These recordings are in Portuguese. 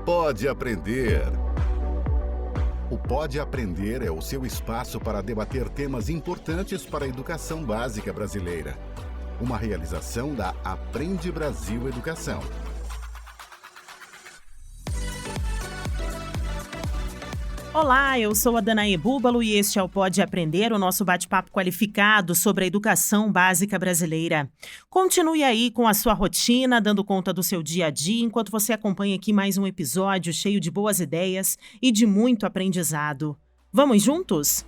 Pode Aprender. O Pode Aprender é o seu espaço para debater temas importantes para a educação básica brasileira. Uma realização da Aprende Brasil Educação. Olá, eu sou a Danae Búbalo e este é o Pode Aprender, o nosso bate-papo qualificado sobre a educação básica brasileira. Continue aí com a sua rotina, dando conta do seu dia a dia, enquanto você acompanha aqui mais um episódio cheio de boas ideias e de muito aprendizado. Vamos juntos?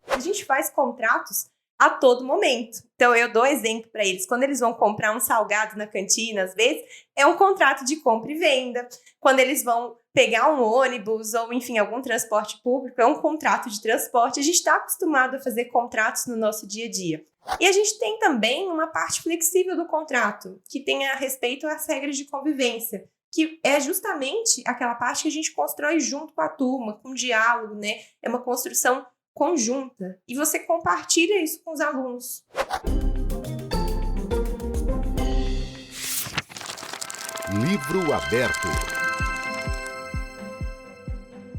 A gente faz contratos a todo momento. Então, eu dou exemplo para eles. Quando eles vão comprar um salgado na cantina, às vezes, é um contrato de compra e venda. Quando eles vão pegar um ônibus ou, enfim, algum transporte público, é um contrato de transporte. A gente está acostumado a fazer contratos no nosso dia a dia. E a gente tem também uma parte flexível do contrato, que tem a respeito às regras de convivência, que é justamente aquela parte que a gente constrói junto com a turma, com diálogo, né? É uma construção conjunta, e você compartilha isso com os alunos. Livro aberto.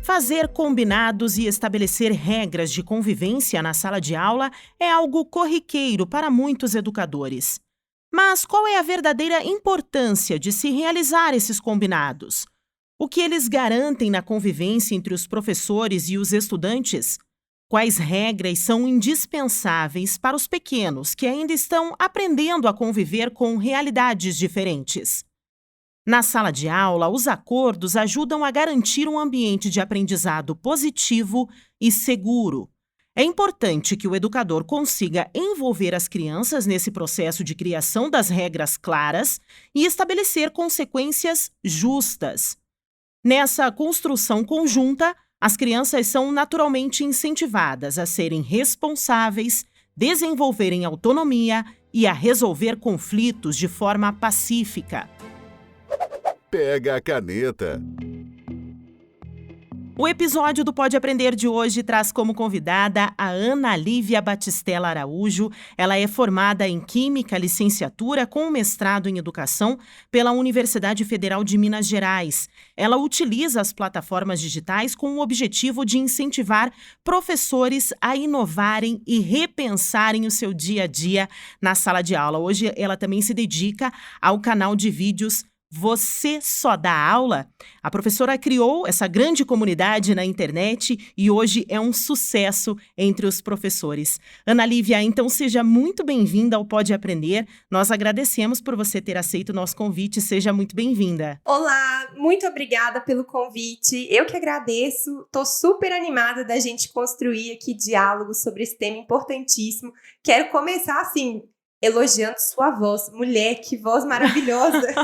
Fazer combinados e estabelecer regras de convivência na sala de aula é algo corriqueiro para muitos educadores. Mas qual é a verdadeira importância de se realizar esses combinados? O que eles garantem na convivência entre os professores e os estudantes? Quais regras são indispensáveis para os pequenos que ainda estão aprendendo a conviver com realidades diferentes? Na sala de aula, os acordos ajudam a garantir um ambiente de aprendizado positivo e seguro. É importante que o educador consiga envolver as crianças nesse processo de criação das regras claras e estabelecer consequências justas. Nessa construção conjunta, as crianças são naturalmente incentivadas a serem responsáveis, desenvolverem autonomia e a resolver conflitos de forma pacífica. Pega a caneta. O episódio do Pode Aprender de hoje traz como convidada a Ana Lívia Batistella Araújo. Ela é formada em Química, licenciatura com mestrado em Educação pela Universidade Federal de Minas Gerais. Ela utiliza as plataformas digitais com o objetivo de incentivar professores a inovarem e repensarem o seu dia a dia na sala de aula. Hoje ela também se dedica ao canal de vídeos Você Só Dá Aula? A professora criou essa grande comunidade na internet e hoje é um sucesso entre os professores. Ana Lívia, então seja muito bem-vinda ao Pode Aprender. Nós agradecemos por você ter aceito o nosso convite. Seja muito bem-vinda. Olá, muito obrigada pelo convite. Eu que agradeço. Estou super animada da gente construir aqui diálogos sobre esse tema importantíssimo. Quero começar assim, elogiando sua voz. Mulher, que voz maravilhosa!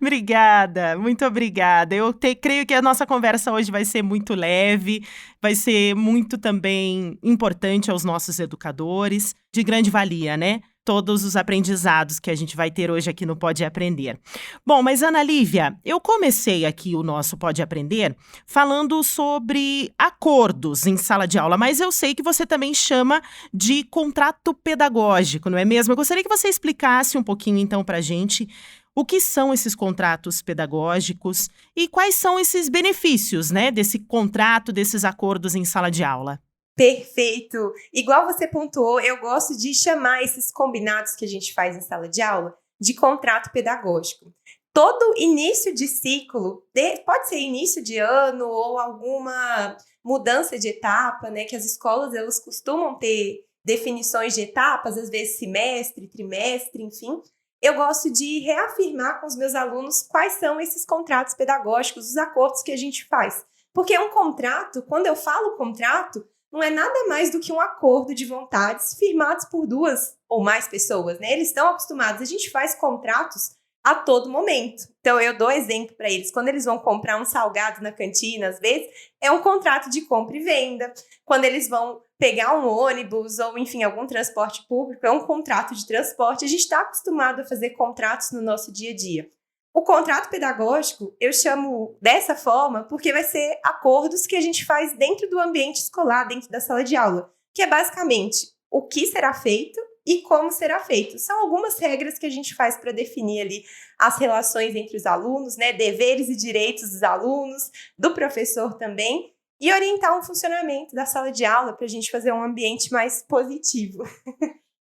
Obrigada, muito obrigada. Creio que a nossa conversa hoje vai ser muito leve, vai ser muito também importante aos nossos educadores, de grande valia, né? Todos os aprendizados que a gente vai ter hoje aqui no Pode Aprender. Bom, mas Ana Lívia, eu comecei aqui o nosso Pode Aprender falando sobre acordos em sala de aula, mas eu sei que você também chama de contrato pedagógico, não é mesmo? Eu gostaria que você explicasse um pouquinho então para a gente o que são esses contratos pedagógicos e quais são esses benefícios, né, desse contrato, desses acordos em sala de aula. Perfeito! Igual você pontuou, eu gosto de chamar esses combinados que a gente faz em sala de aula de contrato pedagógico. Todo início de ciclo, pode ser início de ano ou alguma mudança de etapa, né, que as escolas elas costumam ter definições de etapas, às vezes semestre, trimestre, enfim. Eu gosto de reafirmar com os meus alunos quais são esses contratos pedagógicos, os acordos que a gente faz. Porque um contrato, quando eu falo contrato, não é nada mais do que um acordo de vontades firmados por duas ou mais pessoas, né? Eles estão acostumados, a gente faz contratos a todo momento. Então, eu dou exemplo para eles. Quando eles vão comprar um salgado na cantina, às vezes, é um contrato de compra e venda. Quando eles vão pegar um ônibus ou, enfim, algum transporte público, é um contrato de transporte. A gente está acostumado a fazer contratos no nosso dia a dia. O contrato pedagógico, eu chamo dessa forma porque vai ser acordos que a gente faz dentro do ambiente escolar, dentro da sala de aula, que é basicamente o que será feito e como será feito. São algumas regras que a gente faz para definir ali as relações entre os alunos, né? Deveres e direitos dos alunos, do professor também, e orientar um funcionamento da sala de aula para a gente fazer um ambiente mais positivo.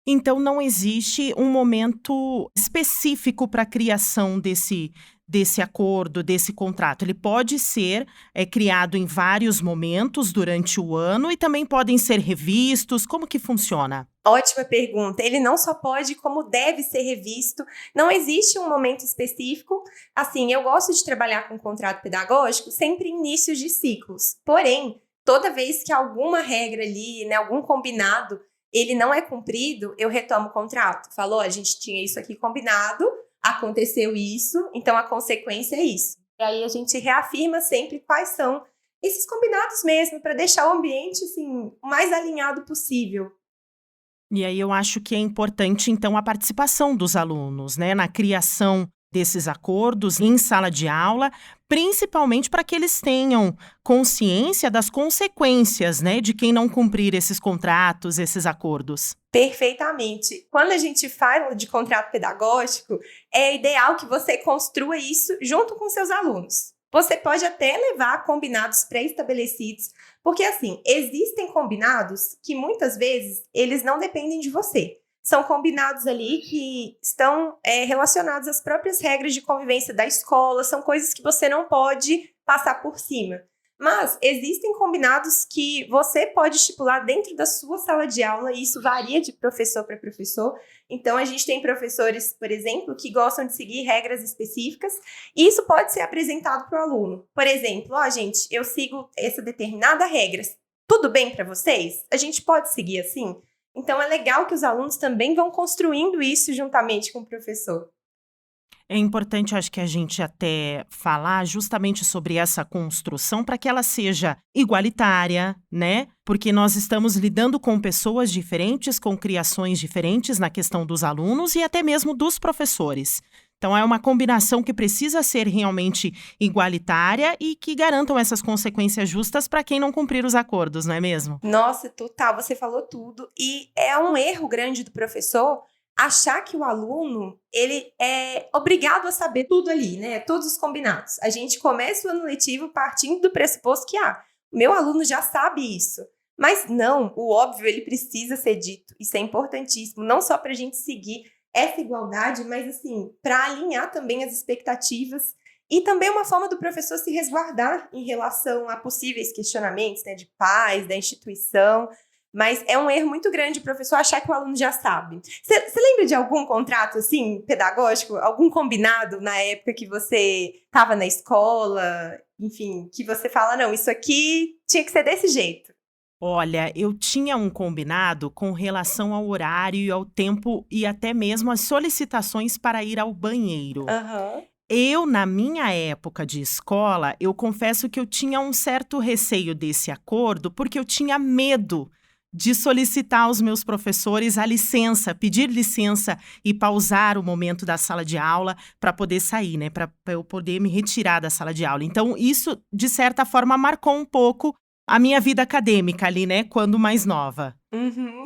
Então, não existe um momento específico para a criação desse acordo, desse contrato. Ele pode ser criado em vários momentos durante o ano e também podem ser revistos. Como que funciona? Ótima pergunta. Ele não só pode, como deve ser revisto. Não existe um momento específico. Assim, eu gosto de trabalhar com contrato pedagógico sempre em inícios de ciclos. Porém, toda vez que alguma regra ali, né, algum combinado, ele não é cumprido, eu retomo o contrato. Falou, a gente tinha isso aqui combinado, aconteceu isso, então a consequência é isso. E aí a gente reafirma sempre quais são esses combinados mesmo, para deixar o ambiente assim, o mais alinhado possível. E aí eu acho que é importante, então, a participação dos alunos, né, na criação desses acordos em sala de aula, principalmente para que eles tenham consciência das consequências, né, de quem não cumprir esses contratos, esses acordos. Perfeitamente. Quando a gente fala de contrato pedagógico, é ideal que você construa isso junto com seus alunos. Você pode até levar combinados pré-estabelecidos, porque assim, existem combinados que muitas vezes eles não dependem de você. São combinados ali que estão relacionados às próprias regras de convivência da escola, são coisas que você não pode passar por cima. Mas existem combinados que você pode estipular dentro da sua sala de aula, e isso varia de professor para professor. Então, a gente tem professores, por exemplo, que gostam de seguir regras específicas, e isso pode ser apresentado para o aluno. Por exemplo, gente, eu sigo essa determinada regra. Tudo bem para vocês? A gente pode seguir assim? Então, é legal que os alunos também vão construindo isso juntamente com o professor. É importante, acho que a gente até falar justamente sobre essa construção para que ela seja igualitária, né? Porque nós estamos lidando com pessoas diferentes, com criações diferentes na questão dos alunos e até mesmo dos professores. Então, é uma combinação que precisa ser realmente igualitária e que garantam essas consequências justas para quem não cumprir os acordos, não é mesmo? Nossa, total, você falou tudo. E é um erro grande do professor achar que o aluno, ele é obrigado a saber tudo ali, né? Todos os combinados. A gente começa o ano letivo partindo do pressuposto que, meu aluno já sabe isso. Mas não, o óbvio, ele precisa ser dito. Isso é importantíssimo, não só para a gente seguir essa igualdade, mas assim, para alinhar também as expectativas e também uma forma do professor se resguardar em relação a possíveis questionamentos, né, de pais, da instituição. Mas é um erro muito grande o professor achar que o aluno já sabe. Você lembra de algum contrato, assim, pedagógico? Algum combinado na época que você estava na escola? Enfim, que você fala, não, isso aqui tinha que ser desse jeito. Olha, eu tinha um combinado com relação ao horário e ao tempo e até mesmo as solicitações para ir ao banheiro. Aham. Eu, na minha época de escola, eu confesso que eu tinha um certo receio desse acordo, porque eu tinha medo de solicitar aos meus professores a licença, pedir licença e pausar o momento da sala de aula para poder sair, né? Para eu poder me retirar da sala de aula. Então, isso, de certa forma, marcou um pouco a minha vida acadêmica ali, né? Quando mais nova. Uhum.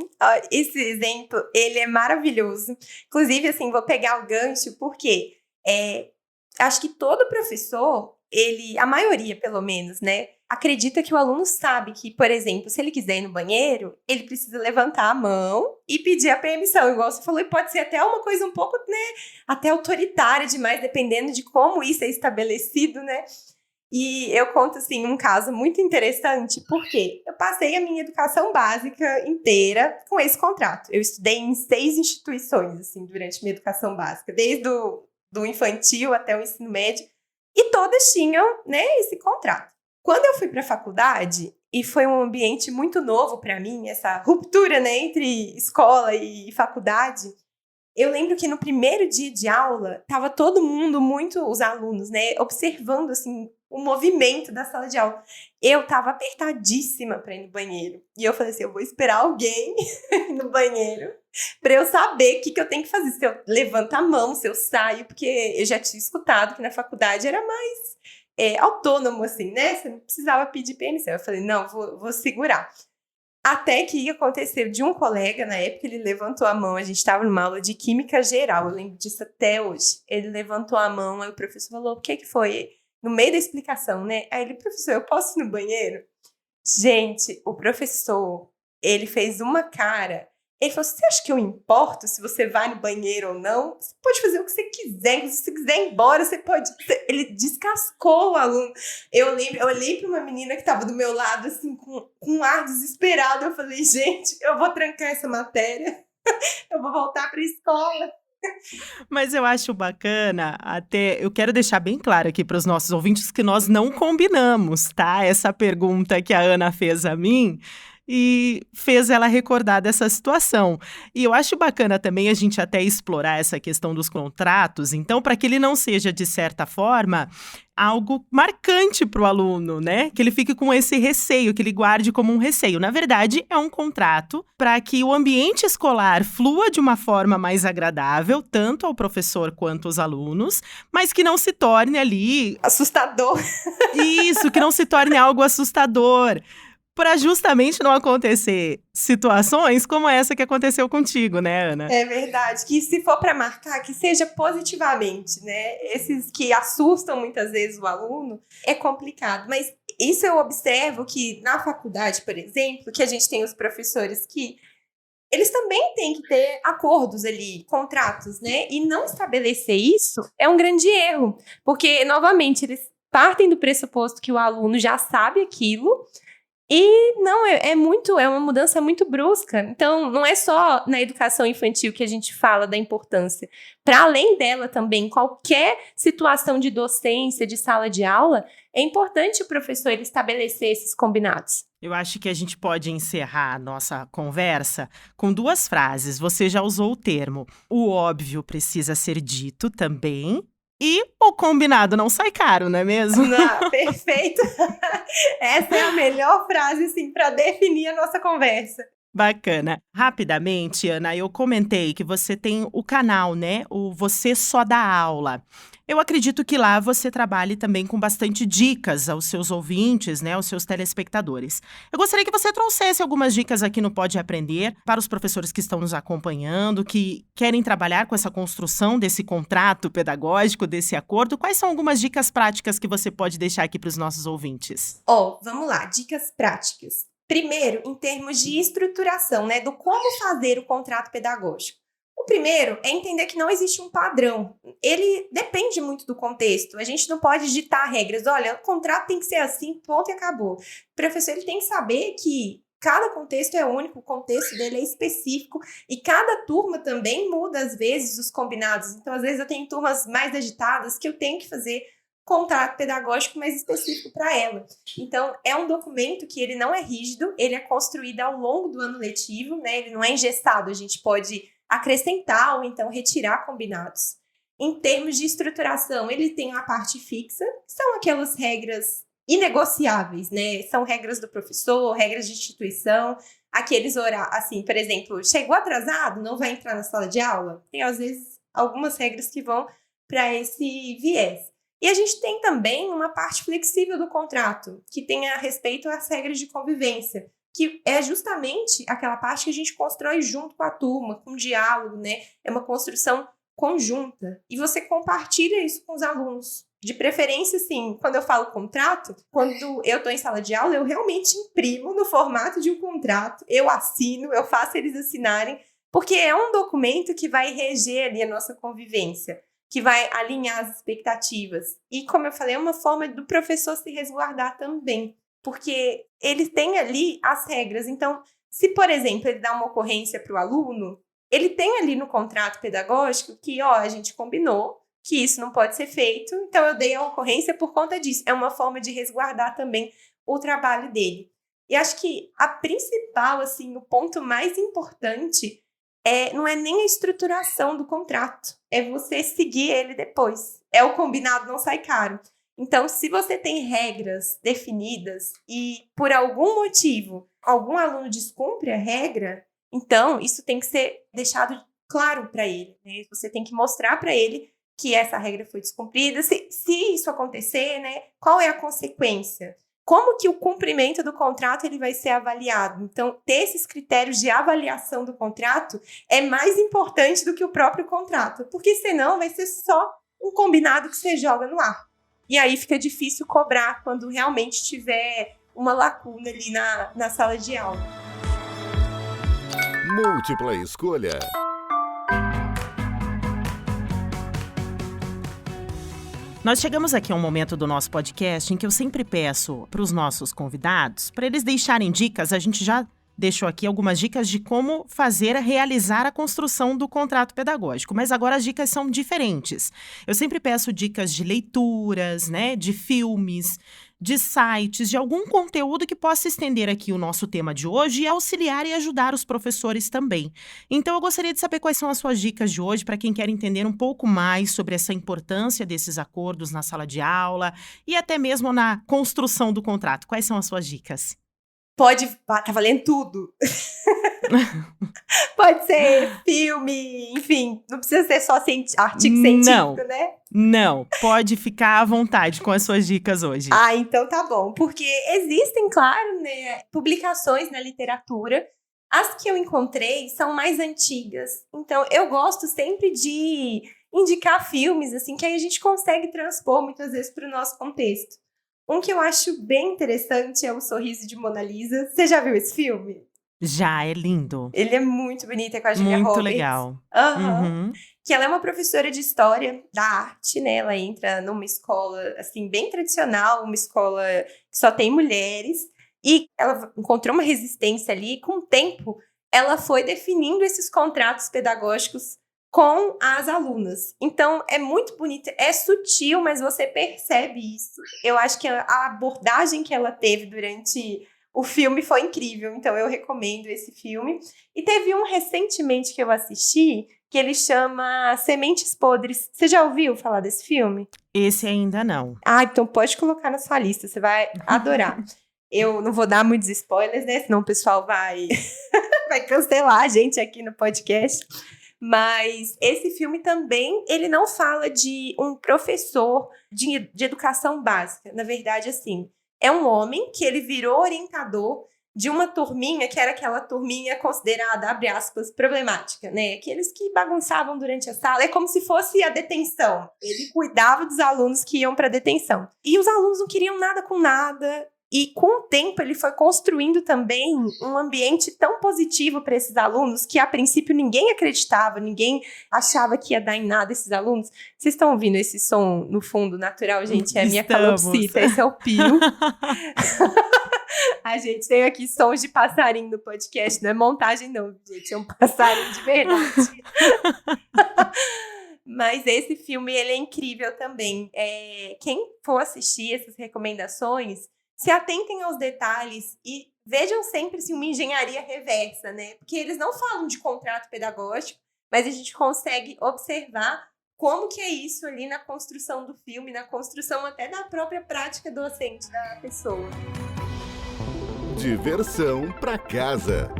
Esse exemplo, ele é maravilhoso. Inclusive, assim, vou pegar o gancho, porque acho que todo professor, a maioria pelo menos, né, acredita que o aluno sabe que, por exemplo, se ele quiser ir no banheiro, ele precisa levantar a mão e pedir a permissão, igual você falou, e pode ser até uma coisa um pouco, né, até autoritária demais, dependendo de como isso é estabelecido, né. E eu conto, assim, um caso muito interessante, porque eu passei a minha educação básica inteira com esse contrato. Eu estudei em 6 instituições, assim, durante minha educação básica, desde do infantil até o ensino médio, e todas tinham, né, esse contrato. Quando eu fui para a faculdade, e foi um ambiente muito novo para mim, essa ruptura, né, entre escola e faculdade, eu lembro que no primeiro dia de aula, estava todo mundo, os alunos, né, observando, assim, o movimento da sala de aula. Eu estava apertadíssima para ir no banheiro. E eu falei assim, eu vou esperar alguém no banheiro para eu saber o que eu tenho que fazer. Se eu levanto a mão, se eu saio, porque eu já tinha escutado que na faculdade era mais autônomo, assim, né? Você não precisava pedir permissão. Eu falei, não, vou segurar. Até que aconteceu de um colega, na época, ele levantou a mão, a gente estava numa aula de química geral, eu lembro disso até hoje. Ele levantou a mão, aí o professor falou, o que foi? No meio da explicação, né? Aí ele, professor, eu posso ir no banheiro? Gente, o professor, ele fez uma cara. Ele falou, você acha que eu importo se você vai no banheiro ou não? Você pode fazer o que você quiser. Se você quiser ir embora, você pode... Ele descascou o aluno. Eu olhei para uma menina que estava do meu lado, assim, com um ar desesperado. Eu falei, gente, eu vou trancar essa matéria. Eu vou voltar para a escola. Mas eu acho bacana, até eu quero deixar bem claro aqui para os nossos ouvintes que nós não combinamos, tá? Essa pergunta que a Ana fez a mim e fez ela recordar dessa situação. E eu acho bacana também a gente até explorar essa questão dos contratos, então, para que ele não seja, de certa forma, algo marcante para o aluno, né? Que ele fique com esse receio, que ele guarde como um receio. Na verdade, é um contrato para que o ambiente escolar flua de uma forma mais agradável, tanto ao professor quanto aos alunos, mas que não se torne ali... Assustador. Isso, que não se torne algo assustador. Para justamente não acontecer situações como essa que aconteceu contigo, né, Ana? É verdade, que se for para marcar, que seja positivamente, né? Esses que assustam muitas vezes o aluno, é complicado. Mas isso eu observo que na faculdade, por exemplo, que a gente tem os professores que eles também têm que ter acordos ali, contratos, né? E não estabelecer isso é um grande erro, porque, novamente, eles partem do pressuposto que o aluno já sabe aquilo. E não, é uma mudança muito brusca. Então, não é só na educação infantil que a gente fala da importância. Para além dela também, qualquer situação de docência, de sala de aula, é importante o professor ele estabelecer esses combinados. Eu acho que a gente pode encerrar a nossa conversa com 2 frases. Você já usou o termo. O óbvio precisa ser dito também. E o combinado não sai caro, não é mesmo? Não, perfeito. Essa é a melhor frase, assim, para definir a nossa conversa. Bacana. Rapidamente, Ana, eu comentei que você tem o canal, né? O Você Só Dá Aula. Eu acredito que lá você trabalhe também com bastante dicas aos seus ouvintes, né? Aos seus telespectadores. Eu gostaria que você trouxesse algumas dicas aqui no Pode Aprender para os professores que estão nos acompanhando, que querem trabalhar com essa construção desse contrato pedagógico, desse acordo. Quais são algumas dicas práticas que você pode deixar aqui para os nossos ouvintes? Vamos lá, dicas práticas. Primeiro, em termos de estruturação, né, do como fazer o contrato pedagógico. O primeiro é entender que não existe um padrão. Ele depende muito do contexto. A gente não pode ditar regras. Olha, o contrato tem que ser assim, ponto e acabou. O professor ele tem que saber que cada contexto é único, o contexto dele é específico e cada turma também muda, às vezes, os combinados. Então, às vezes, eu tenho turmas mais agitadas que eu tenho que fazer contrato pedagógico mais específico para ela. Então, é um documento que ele não é rígido, ele é construído ao longo do ano letivo, né? Ele não é engessado, a gente pode acrescentar ou então retirar combinados. Em termos de estruturação, ele tem a parte fixa, que são aquelas regras inegociáveis, né? São regras do professor, regras de instituição, aqueles horários, assim, por exemplo, chegou atrasado, não vai entrar na sala de aula? Tem, às vezes, algumas regras que vão para esse viés. E a gente tem também uma parte flexível do contrato, que tem a respeito às regras de convivência, que é justamente aquela parte que a gente constrói junto com a turma, com diálogo, né? É uma construção conjunta. E você compartilha isso com os alunos. De preferência, assim, quando eu falo contrato, quando eu estou em sala de aula, eu realmente imprimo no formato de um contrato, eu assino, eu faço eles assinarem, porque é um documento que vai reger ali a nossa convivência, que vai alinhar as expectativas. E, como eu falei, é uma forma do professor se resguardar também, porque ele tem ali as regras. Então, se, por exemplo, ele dá uma ocorrência para o aluno, ele tem ali no contrato pedagógico que, a gente combinou que isso não pode ser feito, então eu dei a ocorrência por conta disso. É uma forma de resguardar também o trabalho dele. E acho que a principal, assim, o ponto mais importante não é nem a estruturação do contrato, é você seguir ele depois. É o combinado, não sai caro. Então, se você tem regras definidas e, por algum motivo, algum aluno descumpre a regra, então isso tem que ser deixado claro para ele, né? Você tem que mostrar para ele que essa regra foi descumprida. Se isso acontecer, né, qual é a consequência? como que o cumprimento do contrato ele vai ser avaliado. Então, ter esses critérios de avaliação do contrato é mais importante do que o próprio contrato, porque senão vai ser só um combinado que você joga no ar. E aí fica difícil cobrar quando realmente tiver uma lacuna ali na sala de aula. Múltipla escolha. Nós chegamos aqui a um momento do nosso podcast em que eu sempre peço para os nossos convidados, para eles deixarem dicas. A gente já deixou aqui algumas dicas de como realizar a construção do contrato pedagógico, mas agora as dicas são diferentes. Eu sempre peço dicas de leituras, né, de filmes, de sites, de algum conteúdo que possa estender aqui o nosso tema de hoje e auxiliar e ajudar os professores também. Então, eu gostaria de saber quais são as suas dicas de hoje para quem quer entender um pouco mais sobre essa importância desses acordos na sala de aula e até mesmo na construção do contrato. Quais são as suas dicas? Tá valendo tudo. Pode ser filme, enfim, não precisa ser só artigo científico, né? Não, pode ficar à vontade com as suas dicas hoje. Então tá bom, porque existem, claro, né, publicações na literatura. As que eu encontrei são mais antigas, então eu gosto sempre de indicar filmes, assim, que aí a gente consegue transpor muitas vezes para o nosso contexto. Um que eu acho bem interessante é O Sorriso de Mona Lisa. Você já viu esse filme? Já, é lindo. Ele é muito bonito, é com a Julia Muito Roberts. Legal. Uhum. Que ela é uma professora de história da arte, né? Ela entra numa escola, assim, bem tradicional, uma escola que só tem mulheres. E ela encontrou uma resistência ali, e com o tempo, ela foi definindo esses contratos pedagógicos com as alunas. Então, é muito bonito, é sutil, mas você percebe isso. Eu acho que a abordagem que ela teve durante o filme foi incrível, então eu recomendo esse filme. E teve um recentemente que eu assisti, que ele chama Sementes Podres. Você já ouviu falar desse filme? Esse ainda não. Então pode colocar na sua lista, você vai adorar. Eu não vou dar muitos spoilers, né? Senão o pessoal vai cancelar a gente aqui no podcast. Mas esse filme também, ele não fala de um professor de educação básica. Na verdade, assim, é um homem que ele virou orientador de uma turminha, que era aquela turminha considerada, abre aspas, problemática, né? Aqueles que bagunçavam durante a sala. É como se fosse a detenção. Ele cuidava dos alunos que iam para detenção. E os alunos não queriam nada com nada. E com o tempo ele foi construindo também um ambiente tão positivo para esses alunos que a princípio ninguém acreditava, ninguém achava que ia dar em nada esses alunos. Vocês estão ouvindo esse som no fundo natural, gente? É a minha calopsita, esse é o pio. A gente tem aqui sons de passarinho no podcast, não é montagem não, gente, é um passarinho de verdade. Mas esse filme, ele é incrível também. Quem for assistir essas recomendações, se atentem aos detalhes e vejam sempre assim, uma engenharia reversa, né? Porque eles não falam de contrato pedagógico, mas a gente consegue observar como que é isso ali na construção do filme, na construção até da própria prática docente da pessoa. Diversão para casa.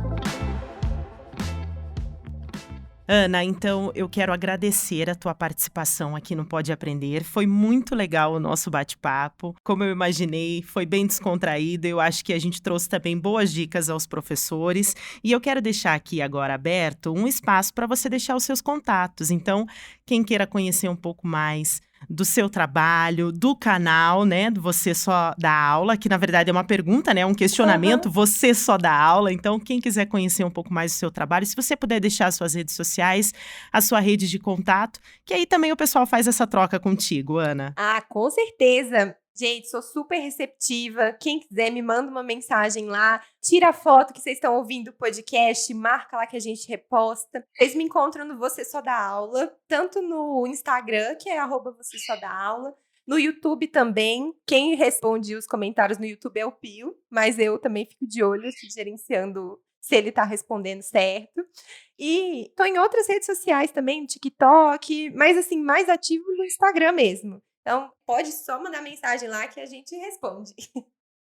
Ana, então eu quero agradecer a tua participação aqui no Pode Aprender. Foi muito legal o nosso bate-papo. Como eu imaginei, foi bem descontraído. Eu acho que a gente trouxe também boas dicas aos professores. E eu quero deixar aqui agora aberto um espaço para você deixar os seus contatos. Então, quem queira conhecer um pouco mais do seu trabalho, do canal, né, do Você Só Dá Aula, que na verdade é uma pergunta, né, um questionamento, Você Só Dá Aula. Então, quem quiser conhecer um pouco mais do seu trabalho, se você puder deixar as suas redes sociais, a sua rede de contato, que aí também o pessoal faz essa troca contigo, Ana. Com certeza. Gente, sou super receptiva. Quem quiser, me manda uma mensagem lá. Tira a foto que vocês estão ouvindo o podcast. Marca lá que a gente reposta. Vocês me encontram no Você Só Dá Aula. Tanto no Instagram, que é @Você Só Dá Aula. No YouTube também. Quem responde os comentários no YouTube é o Pio. Mas eu também fico de olho, gerenciando se ele tá respondendo certo. E tô em outras redes sociais também, no TikTok. Mas assim, mais ativo no Instagram mesmo. Então, pode só mandar mensagem lá que a gente responde.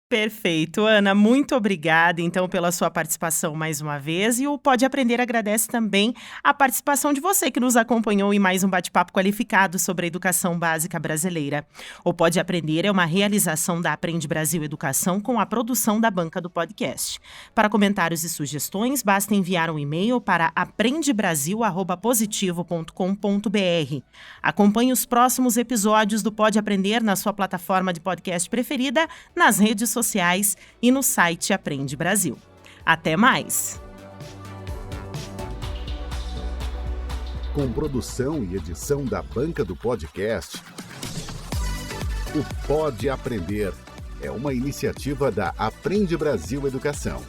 Perfeito. Ana, muito obrigada, então, pela sua participação mais uma vez. E o Pode Aprender agradece também a participação de você que nos acompanhou em mais um bate-papo qualificado sobre a educação básica brasileira. O Pode Aprender é uma realização da Aprende Brasil Educação com a produção da banca do podcast. Para comentários e sugestões, basta enviar um e-mail para aprendebrasil@positivo.com.br. Acompanhe os próximos episódios do Pode Aprender na sua plataforma de podcast preferida, nas redes sociais e no site Aprende Brasil. Até mais! Com produção e edição da banca do podcast, o Pode Aprender é uma iniciativa da Aprende Brasil Educação.